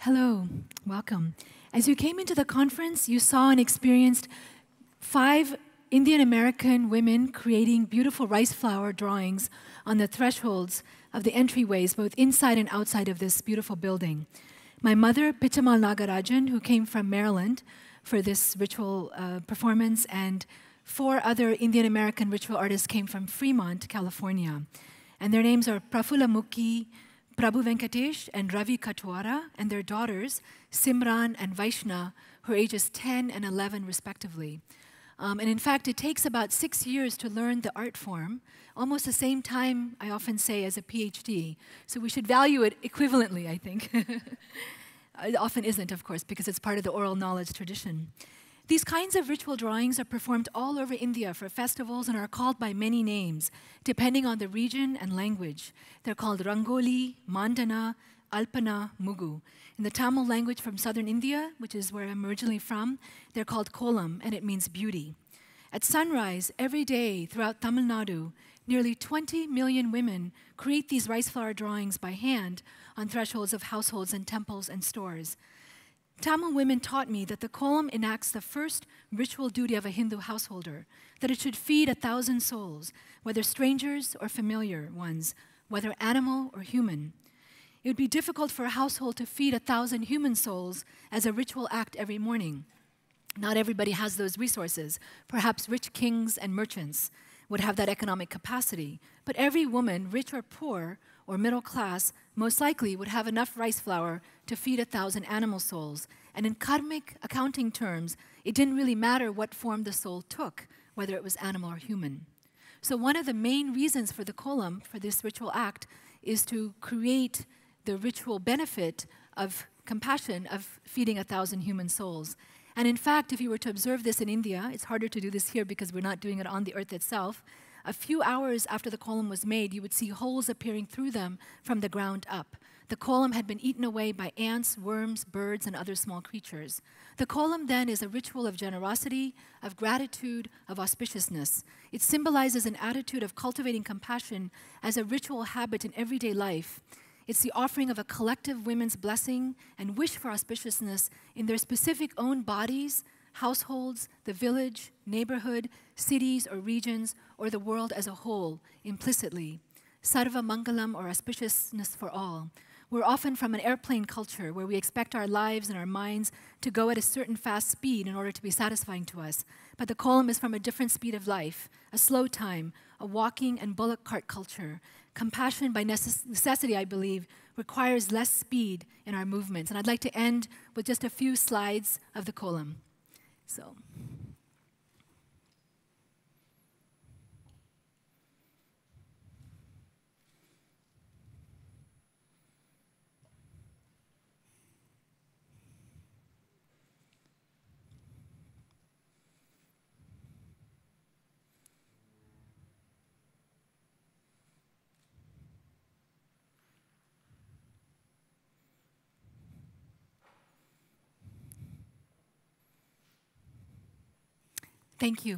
Hello, welcome. As you came into the conference, you saw and experienced 5 Indian American women creating beautiful rice flower drawings on the thresholds of the entryways, both inside and outside of this beautiful building. My mother, Vijaya Nagarajan, who came from Maryland for this ritual performance, and 4 other Indian American ritual artists came from Fremont, California. And their names are Prafula Mukhi, Prabhu Venkatesh and Ravi Katwara, and their daughters, Simran and Vaishna, who are ages 10 and 11 respectively. And in fact, it takes about 6 years to learn the art form, almost the same time, I often say, as a PhD. So we should value it equivalently, I think. It often isn't, of course, because it's part of the oral knowledge tradition. These kinds of ritual drawings are performed all over India for festivals and are called by many names, depending on the region and language. They're called Rangoli, Mandana, Alpana, Mugu. In the Tamil language from southern India, which is where I'm originally from, they're called Kolam, and it means beauty. At sunrise, every day throughout Tamil Nadu, nearly 20 million women create these rice flower drawings by hand on thresholds of households and temples and stores. Tamil women taught me that the kolam enacts the first ritual duty of a Hindu householder, that it should feed 1,000 souls, whether strangers or familiar ones, whether animal or human. It would be difficult for a household to feed 1,000 human souls as a ritual act every morning. Not everybody has those resources. Perhaps rich kings and merchants would have that economic capacity. But every woman, rich or poor or middle class, most likely would have enough rice flour to feed 1,000 animal souls. And in karmic accounting terms, it didn't really matter what form the soul took, whether it was animal or human. So one of the main reasons for the kolam, for this ritual act, is to create the ritual benefit of compassion of feeding 1,000 human souls. And in fact, if you were to observe this in India, it's harder to do this here because we're not doing it on the earth itself, a few hours after the kolam was made, you would see holes appearing through them from the ground up. The kolam had been eaten away by ants, worms, birds, and other small creatures. The kolam then is a ritual of generosity, of gratitude, of auspiciousness. It symbolizes an attitude of cultivating compassion as a ritual habit in everyday life. It's the offering of a collective women's blessing and wish for auspiciousness in their specific own bodies, households, the village, neighborhood, cities or regions, or the world as a whole, implicitly. Sarva Mangalam, or auspiciousness for all. We're often from an airplane culture where we expect our lives and our minds to go at a certain fast speed in order to be satisfying to us. But the kolam is from a different speed of life, a slow time, a walking and bullock cart culture. Compassion by necessity, I believe, requires less speed in our movements. And I'd like to end with just a few slides of the kolam. So. Thank you.